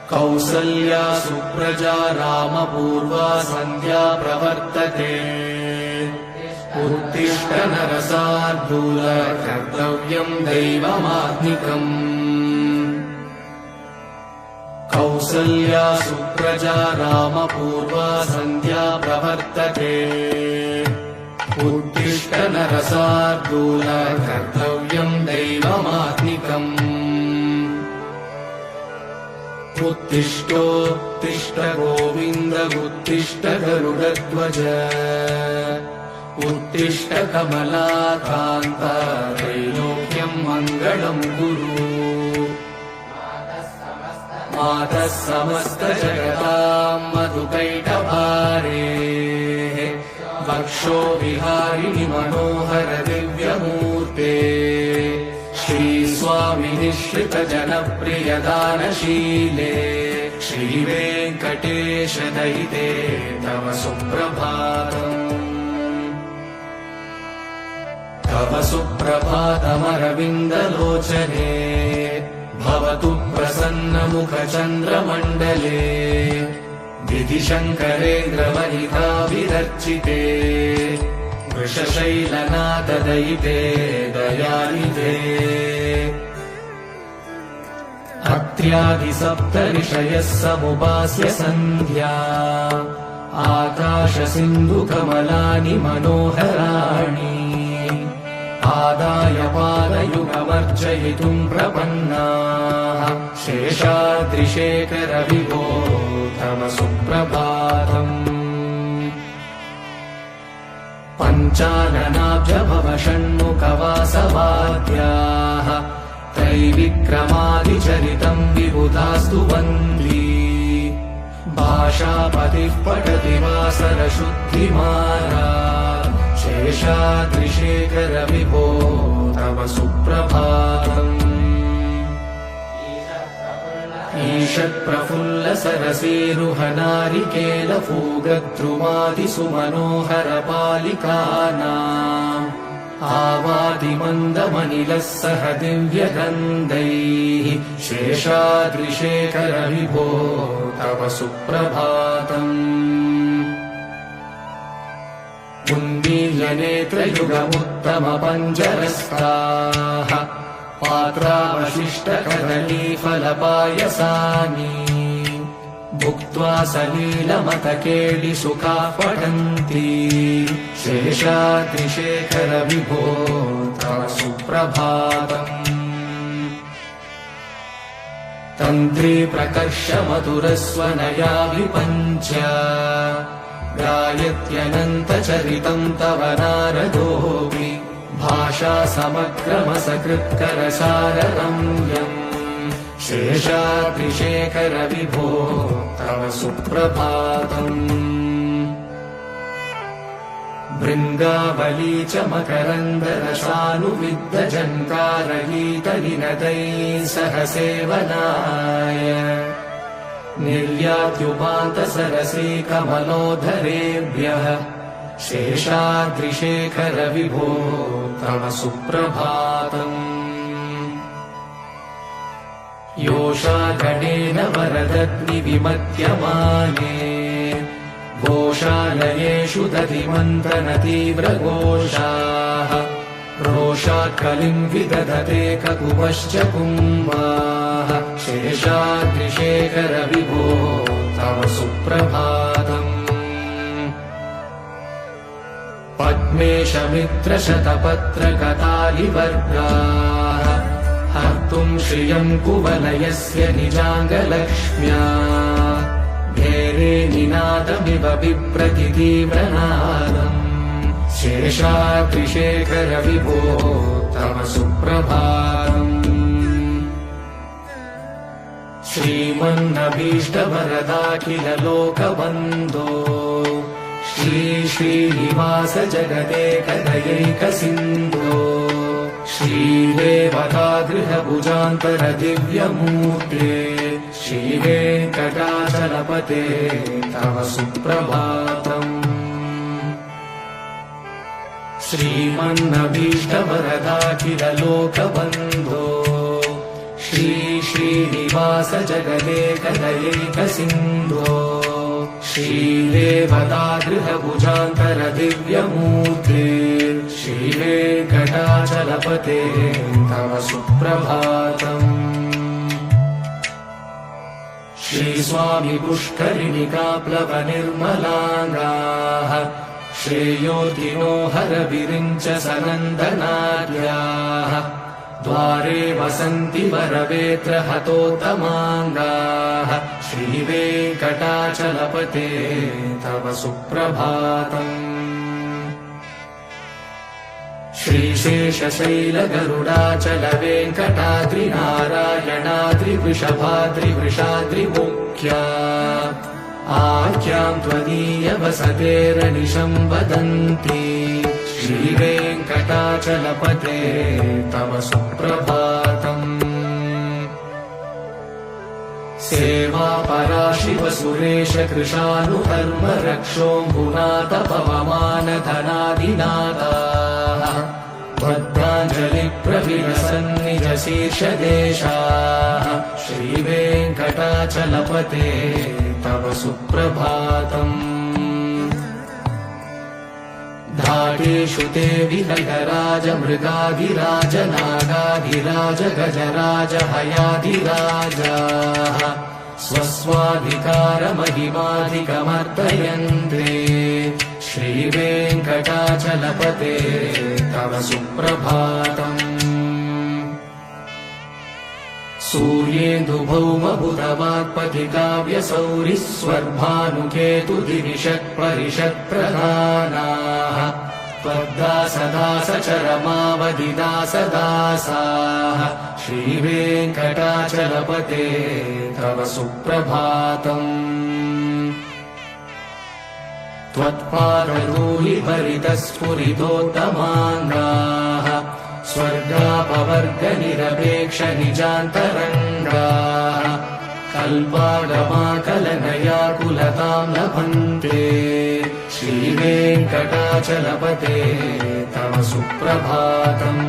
कौसल्या सुप्रजा रामपूर्वा सन्ध्या प्रवर्तते। उत्तिष्ठ नरशार्दूल कर्तव्यम् दैवमात्मिकम्। कौसल्या सुप्रजा रामपूर्वा सन्ध्या प्रवर्तते। उत्तिष्ठ नरशार्दूल कर्तव्यम् दैवमात्मिकम्। उत्तिष्ठोत्तिष्ठ गोविन्द उत्तिष्ठ गरुडध्वज। उत्तिष्ठ कमलाकान्त त्रैलोक्यम् मङ्गलम् कुरु। मातः समस्त जगताम् मधुकैटभारे। वक्षो विहारिणि मनोहर दिव्यमूर्ते। श्रीस्वामिनिश्रित जनप्रिय दानशीले। श्रीवेङ्कटेश दयिते तव सुप्रभातम्। तव सुप्रभातमरविन्दलोचने। भवतु प्रसन्नमुखचन्द्रमण्डले। विधिशङ्करेन्द्रवनिताभिरर्चिते। वृषशैलनाथ दयिते दयानिधे। अत्र्यादिसप्तऋषयः समुपास्य सन्ध्या। आकाशसिन्धुकमलानि मनोहराणि। आदाय पादयुगमर्चयितुम् प्रपन्नाः। शेषाद्रिशेखर विभो तव सुप्रभातम्। पञ्चाननाब्ज भव षण्मुखवासवाद्याः। त्रैविक्रमादिचरितम् विबुधास्तु वन्दी। भाषापतिः पठति वासरशुद्धिमाला। शेषाद्रिशेखर विभो तव सुप्रभातम्। ईषत्प्रफुल्ल सरसीरुहनारिकेलफूगद्रुमादिसुमनोहर पालिकानाम्। आवादिमन्दमनिलः सह दिव्यगन्धैः। शेषाद्रिशेखर विभो तव सुप्रभातम्। उन्मील्यनेत्रयुगमुत्तमपञ्जरस्ताः। पात्रावशिष्टकदलीफलपायसानि। भुक्त्वा सलीलमतकेलिसुखाः पठन्ति। शेषाद्रिशेखर विभो तव सुप्रभातम्। तन्त्री प्रकर्ष मधुरस्वनया विपञ्च। गायत्यनन्तचरितम् तव नारदोऽपि। भाषा समग्रमसकृत्करसाररम्यम्। शेषाद्रिशेखर विभो तव सुप्रभातम्। भृङ्गावली च मकरन्दरसानुविद्धजन्कारगीतनिनदैः सह सेवनाय। निर्यात्युपान्तसरसी कमलोधरेभ्यः। शेषाद्रिशेखर विभो तव सुप्रभातम्। योषागणेन वरदग्निविमत्यमाने। घोषालयेषु दधिमन्त्रनतीव्रघोषाः। रोषात् कलिम् विदधते ककुपश्च कुम्भाः। शेषाद्रिशेखर विभो तव सुप्रभातम्। पद्मेशमित्रशतपत्रकतालिवर्गाः। हर्तुम् श्रियम् कुवलयस्य निजाङ्गलक्ष्म्या। भेरे निनादमिव बिभ्रति तीव्रनादम्। शेषाद्रिशेखर विभो तव सुप्रभातम्। श्रीमन्नभीष्टवरदाखिल लोकबन्धो। श्री श्रीनिवास जगदेकदयैकसिन्धो। श्रीदेवतागृहभुजान्तर दिव्यमूर्ते। श्रीवेङ्कटाचलपते तव सुप्रभातम्। श्रीमन्नभीष्टवरदाखिललोकबन्धो श्री श्रीनिवास जगदेकदयैकसिन्धो श्रीदेवतागृहभुजान्तरदिव्यमूर्ते श्रीवेङ्कटाचलपते तव सुप्रभातम्। श्रीस्वामी पुष्करिणिकाप्लवनिर्मलाङ्गाः श्रेयोतिनो हरविरिञ्च सनन्दनाद्याः द्वारे वसन्ति वरवेत्र हतोत्तमाङ्गाः श्रीवेङ्कटाचलपते तव सुप्रभातम्। श्रीशेषशैलगरुडाचलवेङ्कटाद्रिनारायणाद्रिवृषभाद्रिवृषाद्रिमुख्या आख्यां त्वदीयवसतेरनिशं वदन्ति श्रीवेङ्कटाचलपते तव सुप्रभातम्। सेवापराशिवसुरेश कृशानुधर्म रक्षोऽम्बुनाथ पवमानधनादिनाथाः भद्राञ्जलिप्रविलसन्निजशीर्षदेशाः श्रीवेङ्कटाचलपते तव सुप्रभातम्। धाटेषु ते विहगराज मृगाधिराज नागाधिराज गजराज हयाधिराजाः स्वस्वाधिकारमहिमाधिकमर्दयन्ते श्रीवेङ्कटाचलपते तव सुप्रभातम्। सूर्येन्दुभौमबुधवाक्पथिकाव्यसौरिस्वर्भानुकेतुदिविषक्परिषत्प्रधानाः त्वद्दासदासचरमावधिदासदासाः श्रीवेङ्कटाचलपते तव सुप्रभातम्। त्वत्पादधूलिभरितस्फुरितोत्तमाङ्गाः स्वर्गापवर्गनिरपेक्षनिजान्तरङ्गाः कल्पागमाकलनयाकुलतां लभन्ते श्रीवेङ्कटाचलपते तव सुप्रभातम्।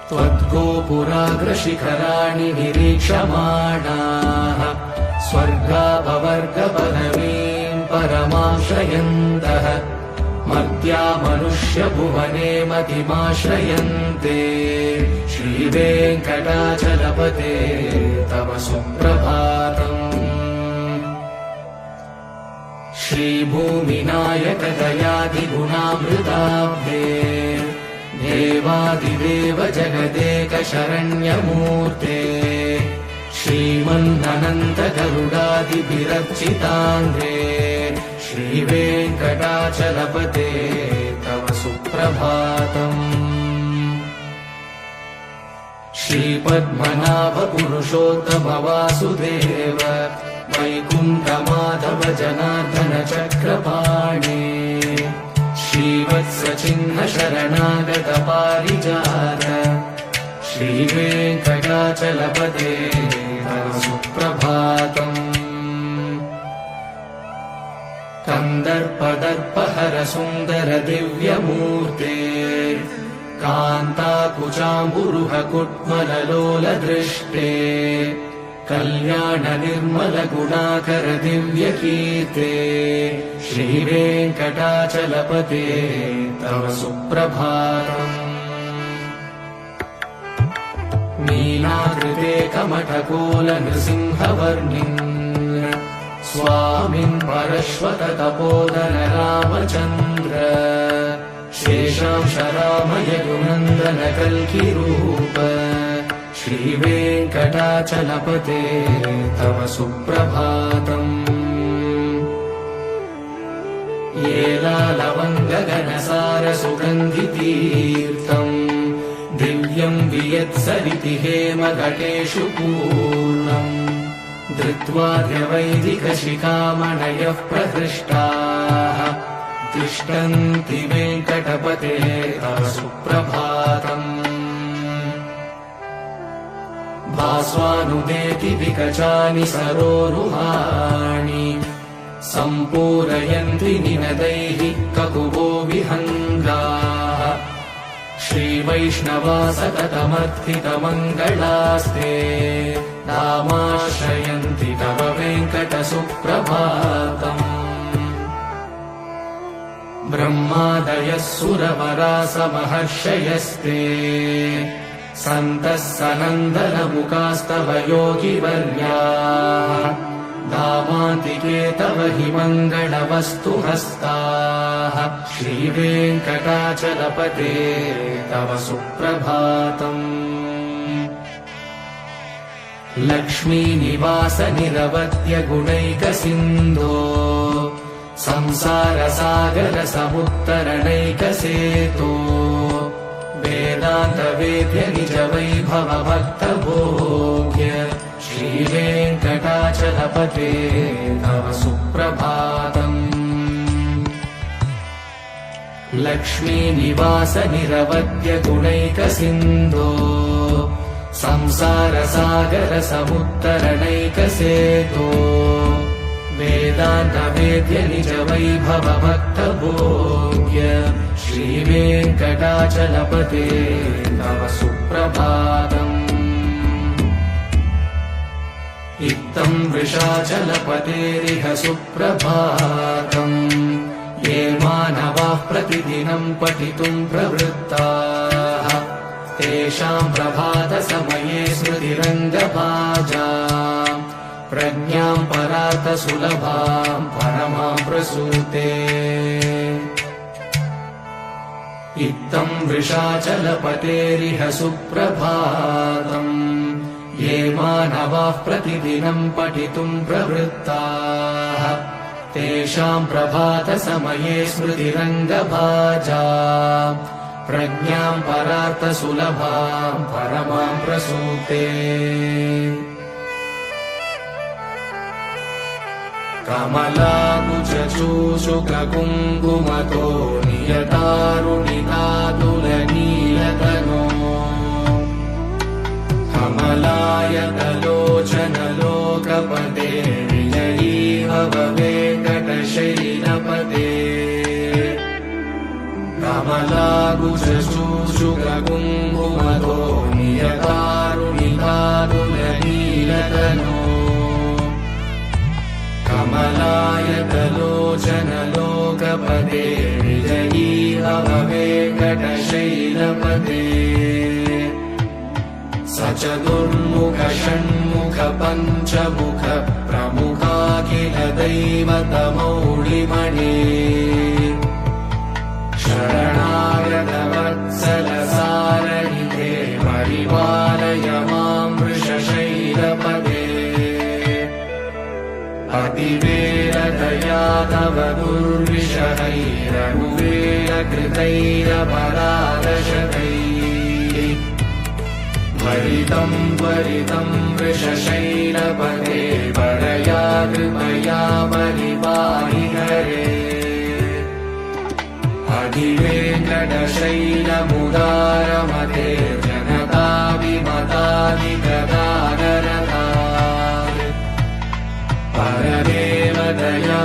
त्वद्गोपुराग्रशिखराणि निरीक्षमाणाः स्वर्गापवर्गपदवीं परमाश्रयन्तः मर्त्या मनुष्यभुवने मतिमाश्रयन्ते श्रीवेङ्कटाचलपते तव सुप्रभातम्। श्रीभूमिनायकदयादिगुणामृताब्धे देवादिदेव जगदेक शरण्यमूर्ते श्रीमन्ननन्तगरुडादिभिरर्चिताङ्घ्रे श्रीवेङ्कटाचलपते तव सुप्रभातम्। श्रीपद्मनाभपुरुषोत्तम वासुदेव वैकुण्ठमाधव जनार्दन चक्रपाणे श्रीवत्सचिह्न शरणागत पारिजात श्रीवेङ्कटाचलपते तव सुप्रभातम्। कन्दर्पदर्पहर सुन्दर दिव्यमूर्ते कान्ताकुचाम्बुरुह कुट्मललोलदृष्टे कल्याण निर्मल गुणाकर दिव्यकीर्ते श्रीवेङ्कटाचलपते तव सुप्रभातम्। नीलाकृते कमठकोल नृसिंहवर्णिन् स्वामिन् परश्वत तपोधन रामचन्द्र शेषांश राम यदुनन्दन कल्किरूप श्रीवेङ्कटाचलपते तव सुप्रभातम्। येलालवङ्गगनसार सुगन्धितीर्थम् दिव्यं वियत्सरिति हेमघटेषु पूर्णम् धृत्वा द्यवैदिकशिखामणयः प्रहृष्टाः तिष्ठन्ति वेङ्कटपते तव सुप्रभातम्। भास्वानुदेति विकचानि सरोरुहाणि सम्पूरयन्ति निनदैः ककुवो विहङ्गाः श्रीवैष्णवा सततमर्थितमङ्गलास्ते धामाश्रयन्ति तव वेङ्कटसुप्रभातम् ब्रह्मादयः सुरवरासमहर्षयस्ते सन्तः सनन्दनमुखास्तव योगिवर्याः धामान्तिके तव हि मङ्गलवस्तुहस्ताः श्रीवेङ्कटाचलपते तव सुप्रभातम् लक्ष्मीनिवास निरवध्य गुणैकसिन्धो संसारसागर समुत्तरणैकसेतो वेदान्तवेद्य निज वैभव भक्तभोग्य श्रीवेङ्कटाचलपते तव सुप्रभातम् लक्ष्मीनिवास निरवध्य गुणैकसिन्धो संसारसागर समुत्तरणैकसेतो वेदान्तवेद्य निज वैभव भक्तभोग्य श्रीवेङ्कटाचलपते तव सुप्रभातम् इत्थम् वृषाचलपतेरिह सुप्रभातम् ये मानवाः प्रतिदिनम् पठितुम् प्रवृत्ताः तेषाम् प्रभातसमये स्मृतिरङ्गभाजाम् प्रज्ञाम् परार्थसुलभाम् परमाम् प्रसूते इत्थम् वृषाचलपतेरिह सुप्रभातम् ये मानवाः प्रतिदिनम् पठितुम् प्रवृत्ताः तेषाम् प्रभातसमये स्मृतिरङ्गभाजाम् प्रज्ञाम् परार्थसुलभाम् परमाम् प्रसूते कमलाकुचूषुककुङ्कुमतो नियतारुणितातुलनीलतनो कमलायतलोचनलोकपते विजयी भव वेङ्कटशैलपते कमलाकुचूषुककुङ्कुमतो नियतारुणितातुलनीलतनो कमलायतलोचनलोकपते विजयी भव वेङ्कटशैलपते स चतुर्मुख षण्मुख पञ्चमुख प्रमुखाखिल दैवतमौळिमणे शरणागत वत्सल सारहिते परिपालय माम् वृषशैलपते अतिवेलदया तव दुर्विषहैरनुवेलकृतैरपरादशतैः त्वरितम् त्वरितम् वृषशैलपते परया कृपया परिपाहि हरे अधिवेङ्कटशैलमुदारमते जनता विमतादिगदानरता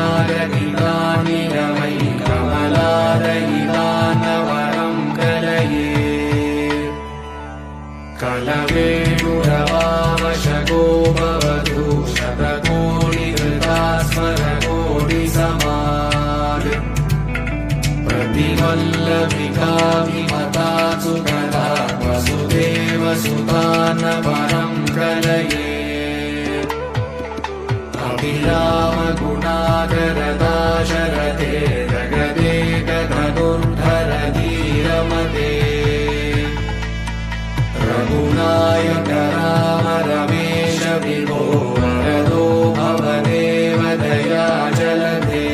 परदेवदयारतिदानि रमै कमलादयिदानवरम् कलये कलवेणुरवावशगो भवतु शतकोटिहृदा स्मरकोटिसमाद् प्रतिवल्लभिका विमतासु कदा वसुदेवसुतानवरम् कलये अभिरामगुणाकरदाशरथे जगदेकधनुर्धर धीरमते रघुनायक राम रमेश विभो वरदो भवदेवदया जलधे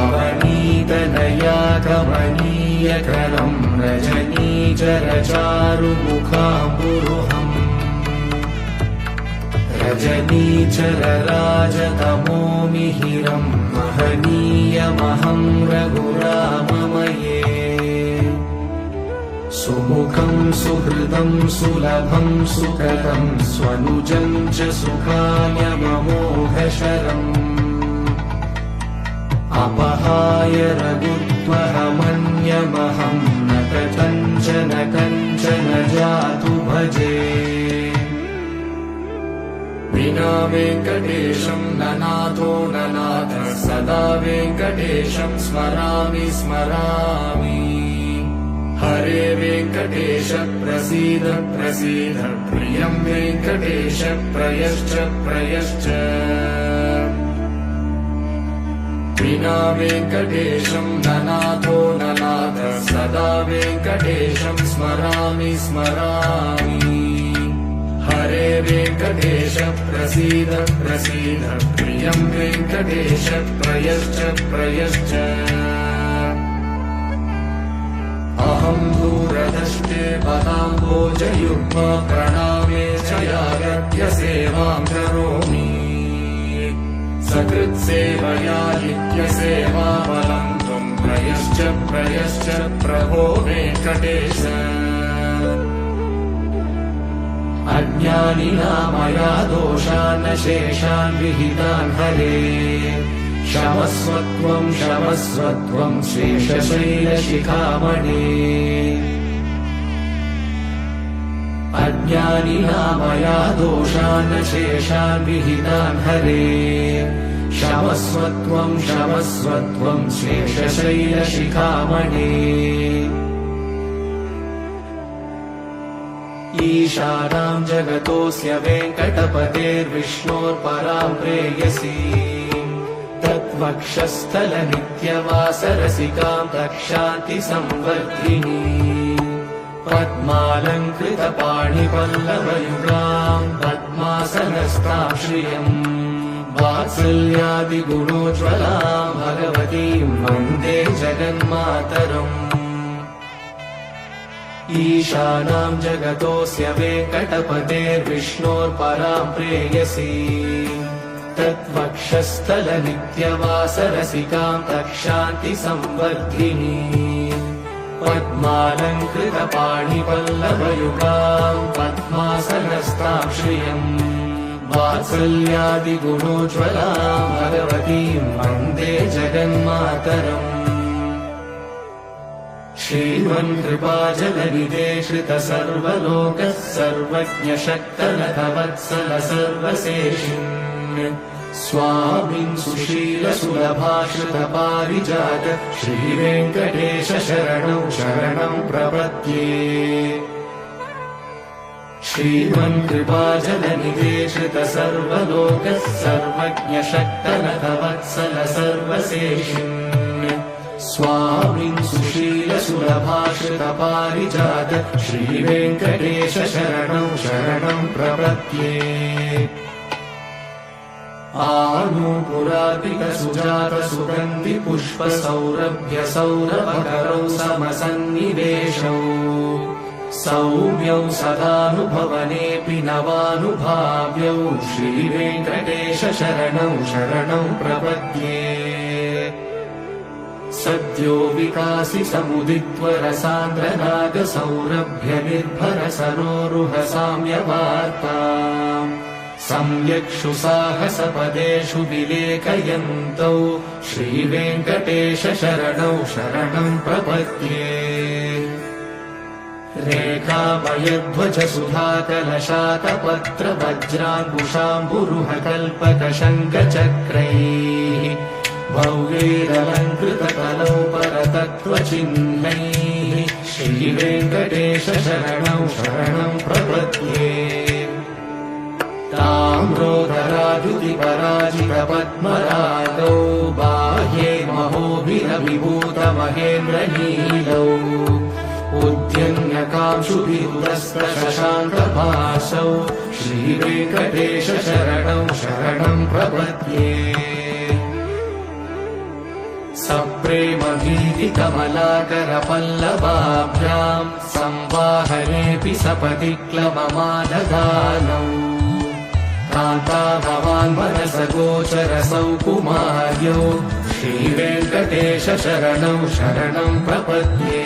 अवनीतनया कमनीयकरम् रजनीचर चारुमुखाम्बुरुहम् रजनीचर राजतमो मिहिरम् महनीयमहम् रघुराममये सुमुखं सुहृदं सुलभं सुकरं स्वनुजं च सुखायममोघशरम् अपहाय रघुत्वहमन्यमहं न कथञ्चन जातु भजे विना वेङ्कटेशं ननाथो ननाथ सदा वेङ्कटेशं स्मरामि स्मरामि हरे वेङ्कटेश प्रसीद प्रसीद प्रियं वेङ्कटेश प्रयश्च प्रयश्च विना वेङ्कटेशं ननाथो ननाथ सदा वेङ्कटेशं स्मरामि स्मरामि हरे वेङ्कटेश प्रसीद प्रसीद प्रियं वेङ्कटेश प्रयश्च प्रयश्च अहं दूरदृष्टे पदाम्बोजयुग्म प्रणामे च यागत्य सेवां करोमि सकृत्सेवया नित्यसेवाफलं त्वं प्रयश्च प्रयश्च प्रभो वेङ्कटेश अज्ञानिना मया दोषान् शेषान् विहितान् हरे क्षमस्वत्वं क्षमस्वत्वं शेषशैलशिखामणे अज्ञानिना मया दोषान् शेषान् विहितान् हरे क्षमस्वत्वं क्षमस्वत्वं शेषशैलशिखामणे ईशानां जगतोऽस्य वेङ्कटपतेर्विष्णोर्परां प्रेयसी तत्वक्षस्थलनित्यवासरसिकां रक्षान्ति संवर्धिनी पद्मालङ्कृतपाणिपल्लवयुगां पद्मासनस्तां श्रियम् वात्सल्यादिगुणोज्ज्वलां भगवतीं वन्दे जगन्मातरम् ईशानां जगतोऽस्य वेङ्कटपतेर्विष्णोर्परां प्रेयसी तत्वक्षस्थलनित्यवासरसिकां रक्षान्ति संवर्धिनी पद्मालङ्कृतपाणिपल्लवयुगां पद्मासनस्तां श्रियम् वात्सल्यादिगुणोज्ज्वलां भगवतीं वन्दे जगन्मातरम् श्रीमन्कृपाजलनिधे श्रितसर्वलोकः सर्वज्ञशक्तनतवत्सल सर्वशेषिन् स्वामिन् सुशीलसुलभाश्रितपारिजात श्रीवेङ्कटेश शरणं शरणं प्रपद्ये श्रीमन्कृपाजलनिधे श्रितसर्वलोकः सर्वज्ञशक्तनतवत्सल सर्वशेषिन् स्वामिन् सुशीलसुलभाश्रितपारिजात श्रीवेङ्कटेश शरणं शरणं प्रपद्ये आनूपुरार्पितसुजातसुगन्धिपुष्पसौरभ्यसौरभकरौ समसन्निवेशौ सौम्यौ सदानुभवनेऽपि नवानुभाव्यौ श्रीवेङ्कटेश शरणं शरणं प्रपद्ये सद्यो विकासि समुदित्वरसान्द्रनागसौरभ्यनिर्भरसरोरुहसाम्यवार्ताम् सम्यक्षु साहसपदेषु विलेखयन्तौ श्रीवेङ्कटेश शरणौ शरणं प्रपद्ये रेखामयध्वज सुधाकलशातपत्रवज्राङ्कुशाम्बुरुहकल्पकशङ्खचक्रैः भव्यैरलङ्कृतकलौ परतत्त्वचिह्नैः श्रीवेङ्कटेश शरणौ शरणं प्रपद्ये ताम्रोदराद्युतिपराजितपद्मरागौ बाह्ये महोभिरविभूतमहेन्द्रनीलौ उद्यन्यकांशुभिरुदस्तशशाङ्कभासौ श्रीवेङ्कटेश शरणं शरणं प्रपद्ये सप्रेमभीतिकमलाकरपल्लवाभ्यां संवाहनेऽपि सपदि क्लबमादधानौ कान्ता भवान् मनसगोचरसौ कुमार्यौ श्रीवेङ्कटेश शरणं शरणं प्रपद्ये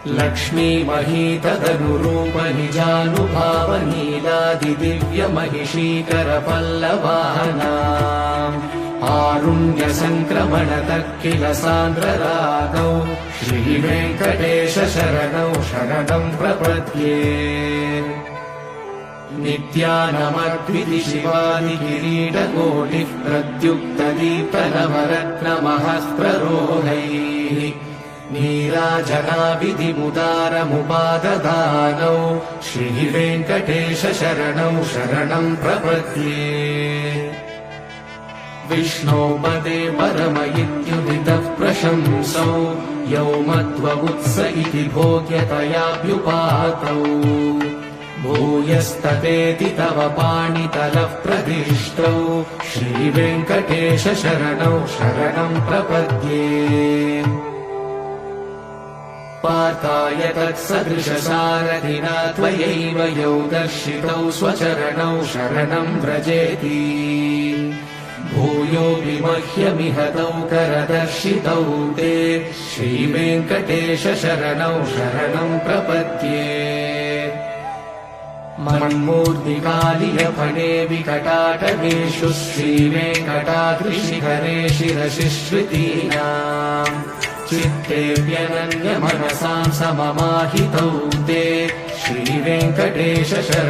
लक्ष्मीमहीतदनुरूपनिजानुभावनीलादिदिव्यमहिषीकरपल्लवाहनाम् आरुण्यसङ्क्रमणतः किल सान्द्ररागौ श्रीवेङ्कटेश शरणौ शरणम् प्रपद्ये नित्यानमद्विति शिवादिकिरीटकोटिः प्रद्युक्तदीप्तनवरत्नमहस्प्ररोहैः नीराजनाभिधिमुदारमुपाददानौ श्रीवेङ्कटेश शरणौ शरणम् प्रपद्ये विष्णोपदे परम इत्युदितः प्रशंसौ यौ मध्ववुत्स इति भोग्यतयाभ्युपातौ भूयस्ततेति तव पाणितलः प्रदिष्टौ श्रीवेङ्कटेश शरणौ शरणम् प्रपद्ये पार्थाय तत्सदृशसारथिना त्वयैव यौ दर्शितौ स्वचरणौ शरणम् व्रजेति भूयोऽपि मह्यमिह तौ करदर्शितौ ते श्रीवेङ्कटेश शरणौ शरणम् प्रपद्ये मन्मूर्तिकालियफणे विकटाटवेषु श्रीवेङ्कटाद्रिशिखरे शिरसिश्रुतीनाम् चित्तेऽप्यनन्यमनसाम् सममाहितौ ते श्रीवेङ्कटेश शरणौ